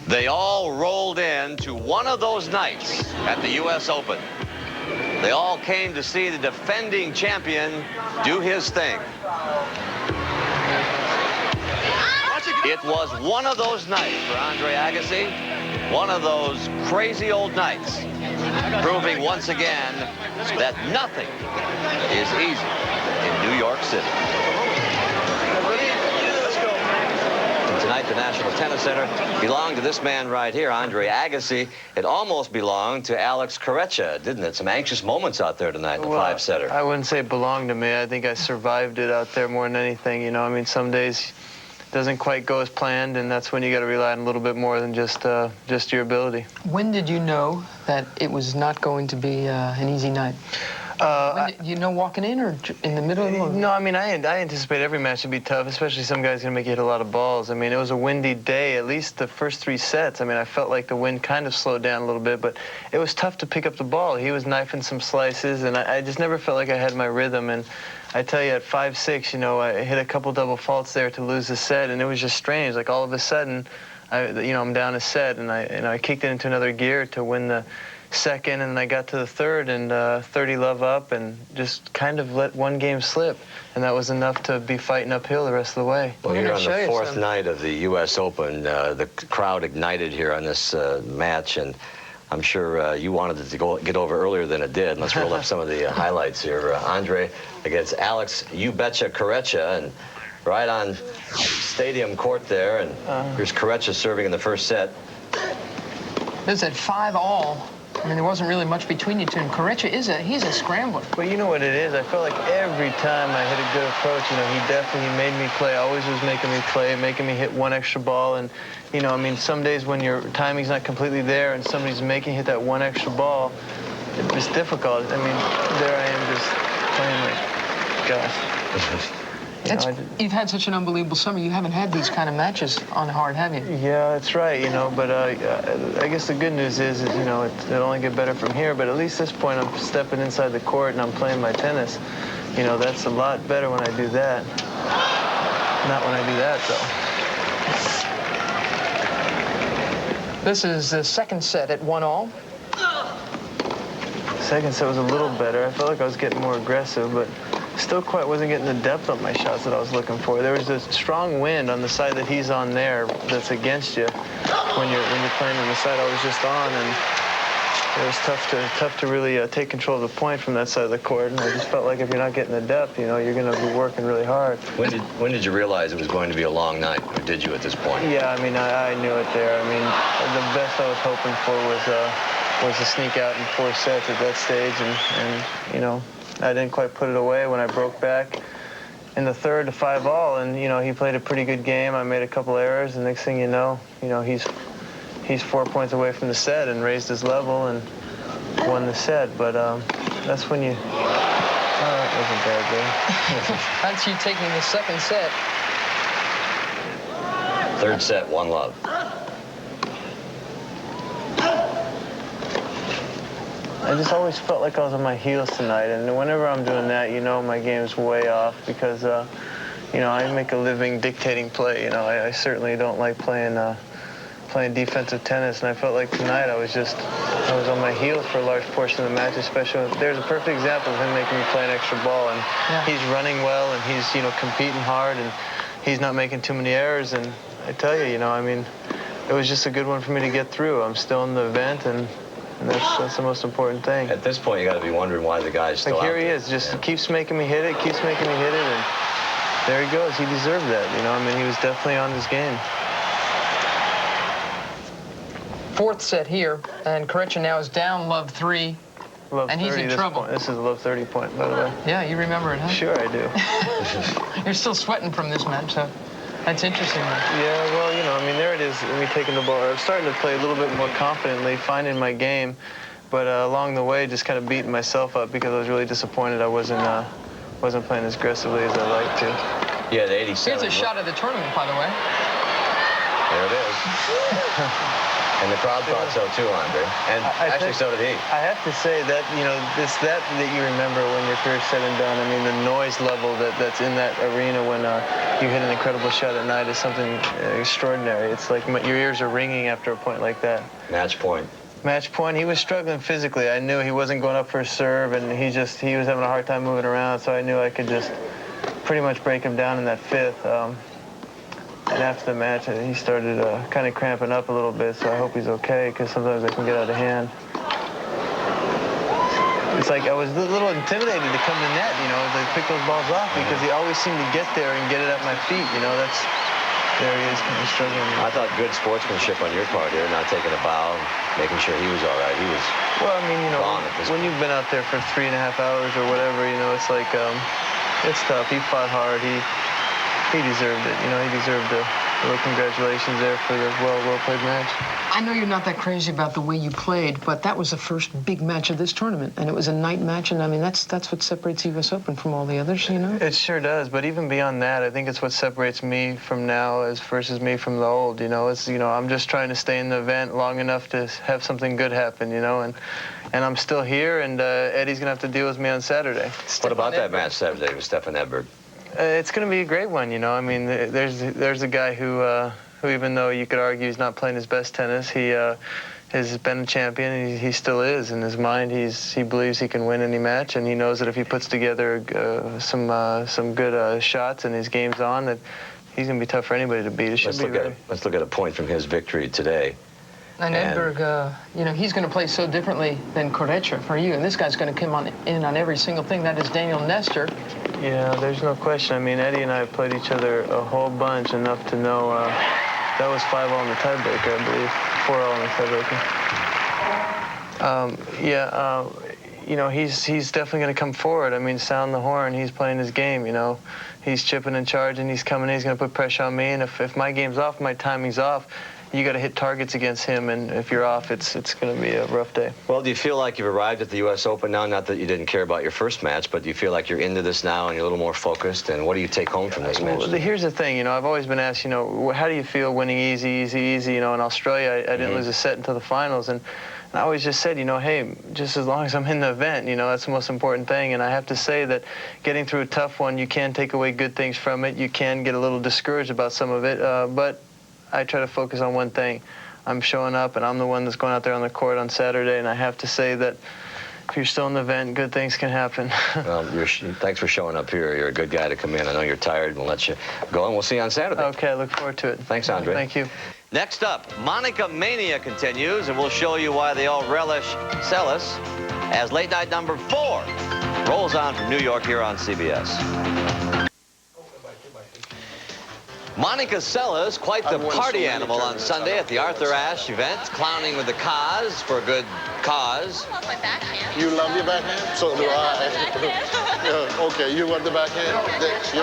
They all rolled in to one of those nights at the U.S. Open. They all came to see the defending champion do his thing. It was one of those nights for Andre Agassi, one of those crazy old nights, proving once again that nothing is easy in New York City. Tonight, the National Tennis Center belonged to this man right here, Andre Agassi. It almost belonged to Alex Corretja, didn't it? Some anxious moments out there tonight in the five-setter. I wouldn't say it belonged to me. I think I survived it out there more than anything. You know, I mean, some days it doesn't quite go as planned, and that's when you got to rely on a little bit more than just your ability. When did you know that it was not going to be an easy night? You know, walking in or in the middle of the No, I mean, I anticipate every match would be tough, especially some guys going to make you hit a lot of balls. I mean, it was a windy day, at least the first 3 sets. I mean, I felt like the wind kind of slowed down a little bit, but it was tough to pick up the ball. He was knifing some slices, and I just never felt like I had my rhythm. And I tell you, at 5-6, you know, I hit a couple double faults there to lose the set, and it was just strange. Like, all of a sudden, I'm down a set, and I kicked it into another gear to win the second, and I got to the third and 30 love up and just kind of let one game slip, and that was enough to be fighting uphill the rest of the way. Well, here on the fourth night of the U.S. Open, the crowd ignited here on this match, and I'm sure you wanted it to get over earlier than it did. Let's roll up some of the highlights here. Andre against Alex You Betcha Corretja, and right on stadium court there, and here's Corretja serving in the first set. This is at 5-all. I mean, there wasn't really much between you two, and Corretja he's a scrambler. Well, you know what it is? I felt like every time I hit a good approach, you know, he definitely made me play. Always was making me play, making me hit one extra ball. And, you know, I mean, some days when your timing's not completely there and somebody's making you hit that one extra ball, it's difficult. I mean, there I am just playing like, gosh. You've had such an unbelievable summer. You haven't had these kind of matches on hard, have you? Yeah, that's right, you know, but I guess the good news is you know, it'll only get better from here, but at least this point I'm stepping inside the court and I'm playing my tennis. You know, that's a lot better when I do that. Not when I do that, though. This is the second set at 1-all. Second set was a little better. I felt like I was getting more aggressive, but still quite wasn't getting the depth of my shots that I was looking for. There was a strong wind on the side that he's on there that's against you when you're playing on the side I was just on, and it was tough to really take control of the point from that side of the court. And I just felt like if you're not getting the depth, you know, you're going to be working really hard. When did you realize it was going to be a long night, or did you at this point? Yeah, I mean, I knew it there. I mean, the best I was hoping for was to sneak out in 4 sets at that stage, and you know, I didn't quite put it away when I broke back in the third to 5-all, and you know, he played a pretty good game. I made a couple errors, and next thing you know, he's 4 points away from the set and raised his level and won the set. But that's when you. Oh, that wasn't bad there. That's you taking the second set. Third set, 1-love. I just always felt like I was on my heels tonight, and whenever I'm doing that, you know, my game's way off because, you know, I make a living dictating play. You know, I certainly don't like playing defensive tennis, and I felt like tonight I was on my heels for a large portion of the match, especially. There's a perfect example of him making me play an extra ball, and he's running well, and he's, you know, competing hard, and he's not making too many errors. And I tell you, you know, I mean, it was just a good one for me to get through. I'm still in the event, and that's the most important thing. At this point, you got to be wondering why the guy's still like, here out he there. is, just keeps making me hit it, and there he goes. He deserved that, you know. I mean, he was definitely on his game. Fourth set here, and Corretja now is down love 3, and he's in trouble. This is a love 30 point, by the way. Yeah, you remember it, huh? Sure, I do. You're still sweating from this match, so that's interesting. Yeah, well, you know, I mean, there it is, me taking the ball. I was starting to play a little bit more confidently, finding my game, but along the way, just kind of beating myself up because I was really disappointed I wasn't playing as aggressively as I like to. Yeah, the 87. Here's a shot of the tournament, by the way. There it is. And the crowd thought so too, Andre. And actually, so did he. I have to say that, you know, that you remember when your career's said and done. I mean, the noise level that's in that arena when you hit an incredible shot at night is something extraordinary. It's like your ears are ringing after a point like that. Match point. Match point. He was struggling physically. I knew he wasn't going up for a serve, and he was having a hard time moving around, so I knew I could just pretty much break him down in that fifth. And after the match, he started kind of cramping up a little bit, so I hope he's okay, because sometimes I can get out of hand. It's like I was a little intimidated to come to net, you know, to pick those balls off, because he always seemed to get there and get it at my feet, you know. There he is, kind of struggling. I thought good sportsmanship on your part here, not taking a bow, making sure he was all right. He was well, I mean, you know, when you've been out there for 3.5 hours or whatever, you know, it's like, it's tough. He fought hard. He deserved it. You know, he deserved a little congratulations there for the well-played match. I know you're not that crazy about the way you played, but that was the first big match of this tournament, and it was a night match, and I mean, that's what separates the U.S. Open from all the others, you know? It sure does, but even beyond that, I think it's what separates me from now versus me from the old, you know? It's, you know, I'm just trying to stay in the event long enough to have something good happen, you know, and I'm still here, and Eddie's going to have to deal with me on Saturday. What about that match Saturday with Stefan Edberg? It's going to be a great one, you know. I mean, there's a guy who even though you could argue he's not playing his best tennis, he has been a champion, and he still is. In his mind, he believes he can win any match, and he knows that if he puts together some good shots and his game's on, that he's going to be tough for anybody to beat. Let's look at a point from his victory today. And Edberg, you know, he's going to play so differently than Korecha for you, and this guy's going to come in on every single thing. That is Daniel Nestor. Yeah, there's no question. I mean, Eddie and I have played each other a whole bunch, enough to know that was 5-all in the tiebreaker, I believe. 4-all in the tiebreaker. You know, he's definitely going to come forward. I mean, sound the horn. He's playing his game, you know. He's chipping and charging. He's coming in. He's going to put pressure on me. And if my game's off, my timing's off, you got to hit targets against him, and if you're off, it's going to be a rough day. Well, do you feel like you've arrived at the U.S. Open now? Not that you didn't care about your first match, but do you feel like you're into this now and you're a little more focused? And what do you take home from this match? Well, here's the thing, you know, I've always been asked, you know, how do you feel winning easy? You know, in Australia, I didn't lose a set until the finals, and I always just said, you know, hey, just as long as I'm in the event, you know, that's the most important thing. And I have to say that getting through a tough one, you can take away good things from it. You can get a little discouraged about some of it, but I try to focus on one thing. I'm showing up, and I'm the one that's going out there on the court on Saturday, and I have to say that if you're still in the event, good things can happen. Well, thanks for showing up here. You're a good guy to come in. I know you're tired. We'll let you go, and we'll see you on Saturday. Okay, I look forward to it. Thanks, Andre. Thank you. Next up, Monica Mania continues, and we'll show you why they all relish Seles as late night number 4 rolls on from New York here on CBS. Monica Seles, quite the party animal on Sunday at the Arthur Ashe event, clowning with the cause for a good cause. I love my backhand. You love your backhand? So do I. Yeah, okay, you want the backhand? Thank you.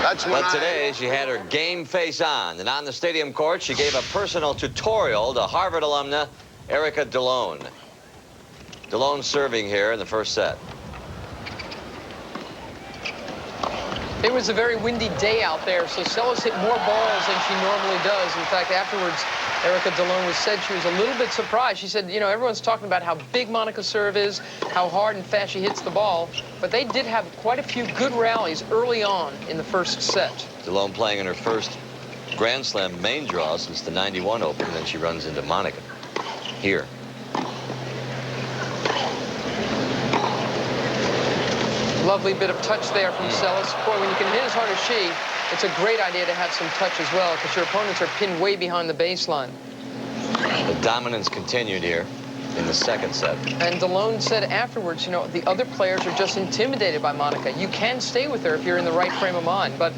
That's when But today, she had her game face on, and on the stadium court, she gave a personal tutorial to Harvard alumna Erica DeLone. DeLone serving here in the first set. It was a very windy day out there, so Seles hit more balls than she normally does. In fact, afterwards, Erica DeLone said she was a little bit surprised. She said, you know, everyone's talking about how big Monica's serve is, how hard and fast she hits the ball, but they did have quite a few good rallies early on in the first set. DeLone playing in her first Grand Slam main draw since the '91 Open, and then she runs into Monica here. Lovely bit of touch there from Seles. Boy, when you can hit as hard as she, it's a great idea to have some touch as well, because your opponents are pinned way behind the baseline. The dominance continued here in the second set. And DeLone said afterwards, you know, the other players are just intimidated by Monica. You can stay with her if you're in the right frame of mind, but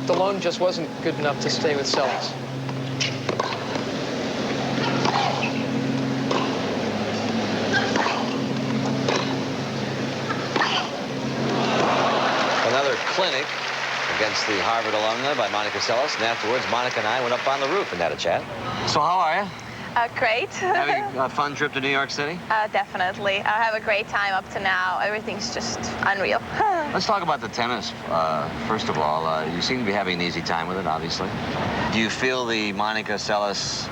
DeLone just wasn't good enough to stay with Seles. Another clinic against the Harvard alumna by Monica Seles, and afterwards, Monica and I went up on the roof and had a chat. So how are you? Great. Having a fun trip to New York City? Definitely. I have a great time up to now. Everything's just unreal. Let's talk about the tennis, first of all. You seem to be having an easy time with it, obviously. Do you feel the Monica Seles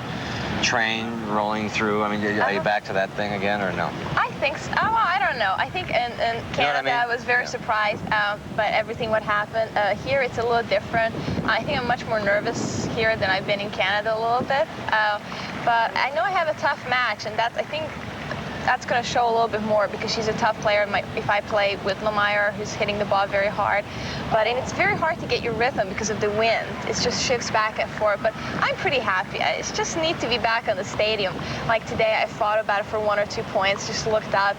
train rolling through? I mean, are you back to that thing again, or no? I think so. Oh, I don't know. I think in Canada, I was very surprised by everything what happened. Here, it's a little different. I think I'm much more nervous here than I've been in Canada a little bit. But I know I have a tough match, and I think that's going to show a little bit more because she's a tough player if I play with Lemire, who's hitting the ball very hard. And it's very hard to get your rhythm because of the wind. It just shifts back and forth. But I'm pretty happy. I just need to be back on the stadium. Like today, I thought about it for 1 or 2 points, just looked out.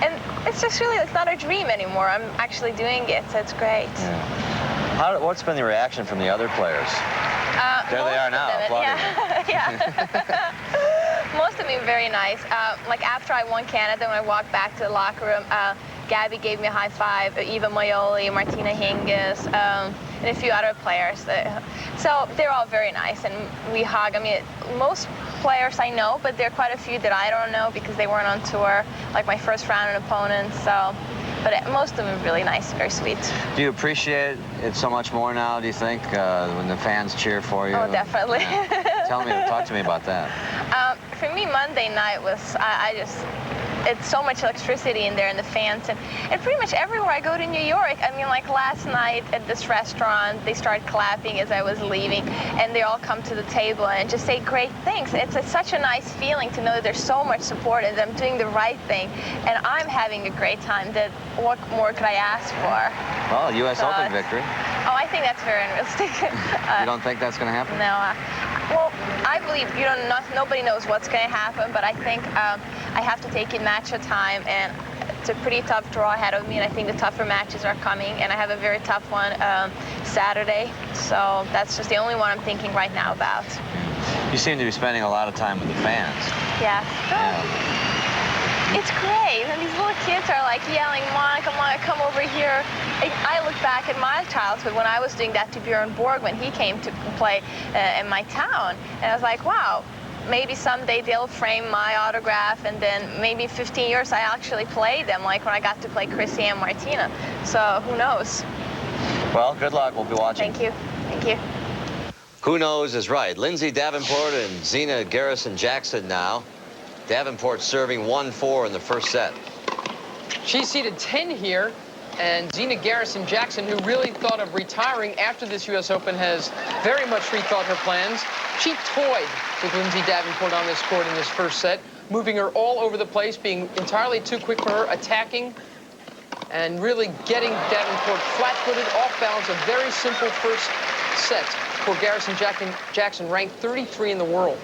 And it's just really, it's not a dream anymore. I'm actually doing it, so it's great. Yeah. What's been the reaction from the other players? There they are now, applauding. Yeah. Most of them were very nice. Like after I won Canada, when I walked back to the locker room, Gabby gave me a high five, Eva Maioli, Martina Hingis, and a few other players. So they're all very nice, and we hug. I mean, most players I know, but there are quite a few that I don't know because they weren't on tour, like my first round opponents. So, but most of them are really nice, very sweet. Do you appreciate it so much more now, do you think, when the fans cheer for you? Oh, definitely. Yeah. Talk to me about that. For me, Monday night was, it's so much electricity in there and the fans. And pretty much everywhere I go to New York, I mean, like last night at this restaurant, they started clapping as I was leaving, and they all come to the table and just say great things. It's such a nice feeling to know that there's so much support and I'm doing the right thing. And I'm having a great time. What more could I ask for? Well, U.S. Open victory. Oh, I think that's very unrealistic. You don't think that's going to happen? No. Well, I believe nobody knows what's going to happen, but I think I have to take it match at a time, and it's a pretty tough draw ahead of me, and I think the tougher matches are coming, and I have a very tough one Saturday, so that's just the only one I'm thinking right now about. You seem to be spending a lot of time with the fans. Yeah. It's great, and these little kids are like yelling, Monica, come over here. I look back at my childhood when I was doing that to Bjorn Borg when he came to play in my town, and I was like, wow, maybe someday they'll frame my autograph, and then maybe 15 years I actually play them, like when I got to play Chrissy and Martina. So who knows? Well, good luck. We'll be watching. Thank you. Thank you. Who knows is right. Lindsay Davenport and Zina Garrison-Jackson now. Davenport serving 1-4 in the first set. She's seeded 10 here, and Zina Garrison-Jackson, who really thought of retiring after this U.S. Open, has very much rethought her plans. She toyed with Lindsay Davenport on this court in this first set, moving her all over the place, being entirely too quick for her, attacking, and really getting Davenport flat-footed, off balance. A very simple first set for Garrison-Jackson, ranked 33 in the world.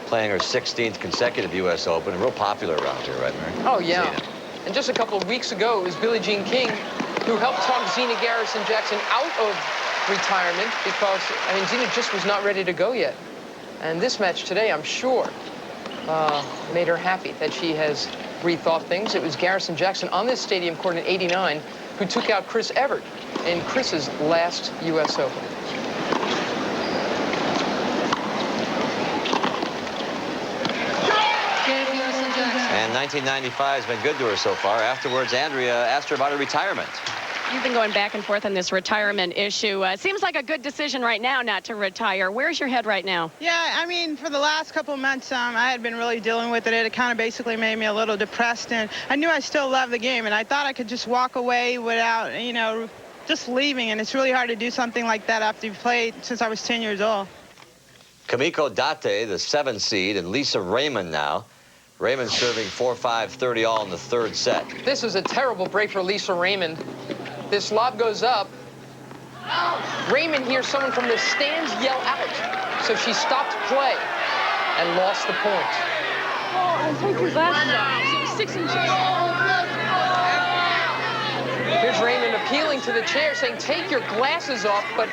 Playing her 16th consecutive U.S. Open, real popular around here, right, Mary? Oh, yeah. Zina. And just a couple of weeks ago, it was Billie Jean King who helped talk Zina Garrison-Jackson out of retirement because, I mean, Zina just was not ready to go yet. And this match today, I'm sure, made her happy that she has rethought things. It was Garrison-Jackson on this stadium court in '89 who took out Chris Evert in Chris's last U.S. Open. And 1995 has been good to her so far. Afterwards, Andrea asked her about her retirement. You've been going back and forth on this retirement issue. Seems like a good decision right now not to retire. Where's your head right now? Yeah, I mean, for the last couple of months, I had been really dealing with it. It kind of basically made me a little depressed, and I knew I still loved the game, and I thought I could just walk away without, you know, just leaving, and it's really hard to do something like that after you've played since I was 10 years old. Kamiko Date, the 7th seed, and Lisa Raymond now. Raymond serving 4-5, 30 all in the third set. This is a terrible break for Lisa Raymond. This lob goes up. Raymond hears someone from the stands yell out. So she stopped play and lost the point. Oh, take your glasses off. 6 inches. Here's Raymond appealing to the chair, saying, take your glasses off, but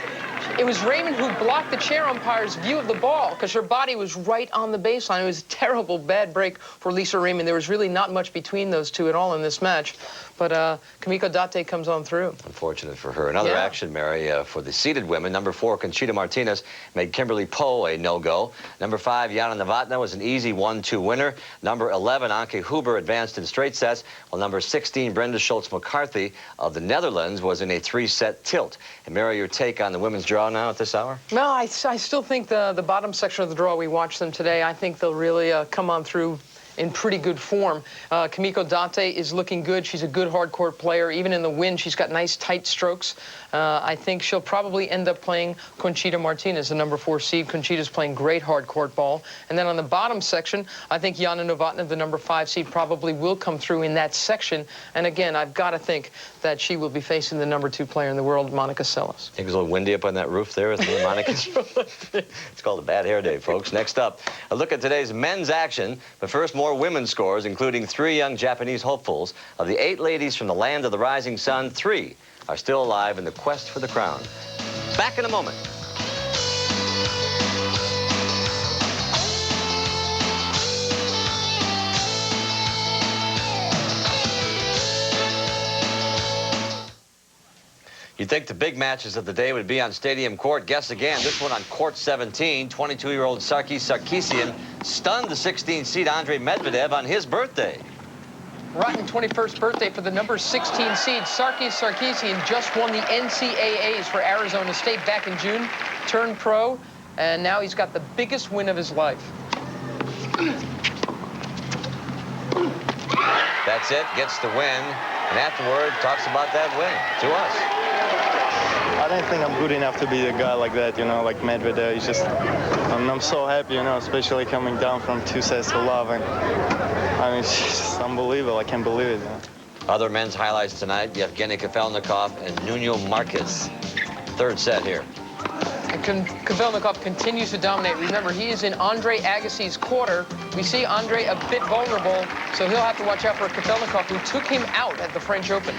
it was Raymond who blocked the chair umpire's view of the ball because her body was right on the baseline. It was a terrible, bad break for Lisa Raymond. There was really not much between those two at all in this match. But Kimiko Date comes on through. Unfortunate for her. Another action, Mary, for the seeded women. Number 4, Conchita Martinez made Kimberly Poe a no-go. Number 5, Yana Novotná was an easy 1-2 winner. Number 11, Anke Huber advanced in straight sets, while number 16, Brenda Schultz-McCarthy of the Netherlands was in a 3-set tilt. And Mary, your take on the women's draw now at this hour? No, I still think the bottom section of the draw, we watched them today. I think they'll really come on through in pretty good form. Kimiko Date is looking good. She's a good hard court player. Even in the wind, she's got nice tight strokes. I think she'll probably end up playing Conchita Martinez, the number 4 seed. Conchita's playing great hard court ball. And then on the bottom section, I think Yana Novotná, the number 5 seed, probably will come through in that section. And again, I've got to think that she will be facing the number 2 player in the world, Monica Seles. Think it's a little windy up on that roof there with Monica. It's called a bad hair day, folks. Next up, a look at today's men's action. But first, more women's scores, including 3 young Japanese hopefuls. Of the 8 ladies from the land of the rising sun, 3 are still alive in the quest for the crown. Back in a moment. You'd think the big matches of the day would be on Stadium Court. Guess again, this one on Court 17. 22-year-old Sarkis Sarkisian stunned the 16-seed Andre Medvedev on his birthday. Rotten 21st birthday for the number 16 seed. Sarkis Sarkisian just won the NCAAs for Arizona State back in June, turned pro, and now he's got the biggest win of his life. That's it, gets the win, and afterward talks about that win to us. I don't think I'm good enough to be a guy like that, you know, like Medvedev. It's just, I'm so happy, you know, especially coming down from 2 sets to love. And I mean, it's just unbelievable. I can't believe it. You know? Other men's highlights tonight, Yevgeny Kafelnikov and Nuno Marquez. 3rd set here. And Kafelnikov continues to dominate. Remember, he is in Andre Agassi's quarter. We see Andre a bit vulnerable, so he'll have to watch out for Kafelnikov, who took him out at the French Open.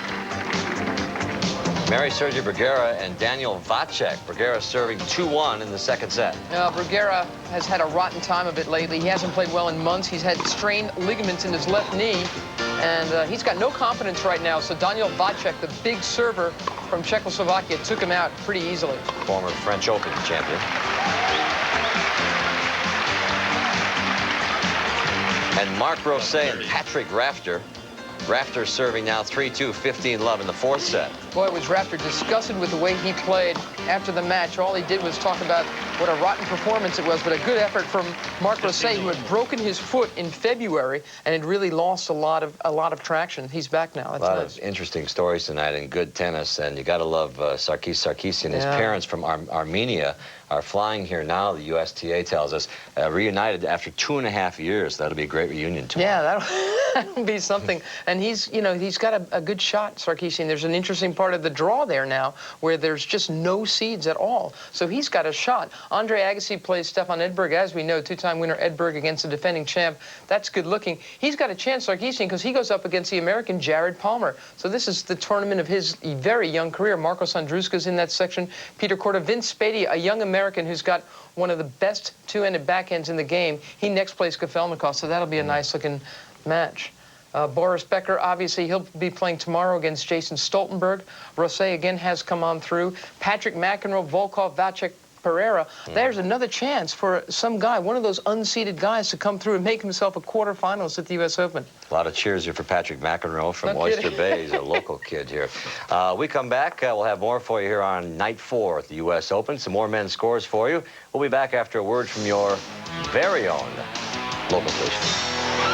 Mary Sergei Bruguera and Daniel Vacek. Bruguera serving 2-1 in the 2nd set. Bruguera has had a rotten time of it lately. He hasn't played well in months. He's had strained ligaments in his left knee, and he's got no confidence right now. So Daniel Vacek, the big server from Czechoslovakia, took him out pretty easily. Former French Open champion. And Marc Rosset and Patrick Rafter. Rafter serving now 3-2, 15-love in the 4th set. Boy, was Rafter disgusted with the way he played after the match. All he did was talk about what a rotten performance it was, but a good effort from Marc Rosset, who had broken his foot in February and had really lost a lot of traction. He's back now. That's a lot nice. of interesting stories tonight and good tennis, and you got to love Sarkis Sarkisian. His parents from Armenia are flying here now, the USTA tells us, reunited after 2.5 years. That'll be a great reunion tomorrow. Yeah, that'll be something. And he's got a good shot, Sarkisian. There's an interesting part of the draw there now where there's just no seeds at all. So he's got a shot. Andre Agassi plays Stefan Edberg, as we know, 2-time winner Edberg against the defending champ. That's good looking. He's got a chance, Sarkisian, because he goes up against the American Jared Palmer. So this is the tournament of his very young career. Marcos Andruska's in that section. Peter Korda, Vince Spady, a young American who's got one of the best two-handed backhands in the game. He next plays Kafelnikov, so that'll be a nice-looking match. Boris Becker, obviously, he'll be playing tomorrow against Jason Stoltenberg. Rosset, again, has come on through. Patrick McEnroe, Volkov, Vacek, Pereira. There's another chance for some guy, one of those unseeded guys, to come through and make himself a quarterfinalist at the U.S. Open. A lot of cheers here for Patrick McEnroe from Oyster Bay. He's a local kid here. We come back. We'll have more for you here on night 4 at the U.S. Open. Some more men's scores for you. We'll be back after a word from your very own local station.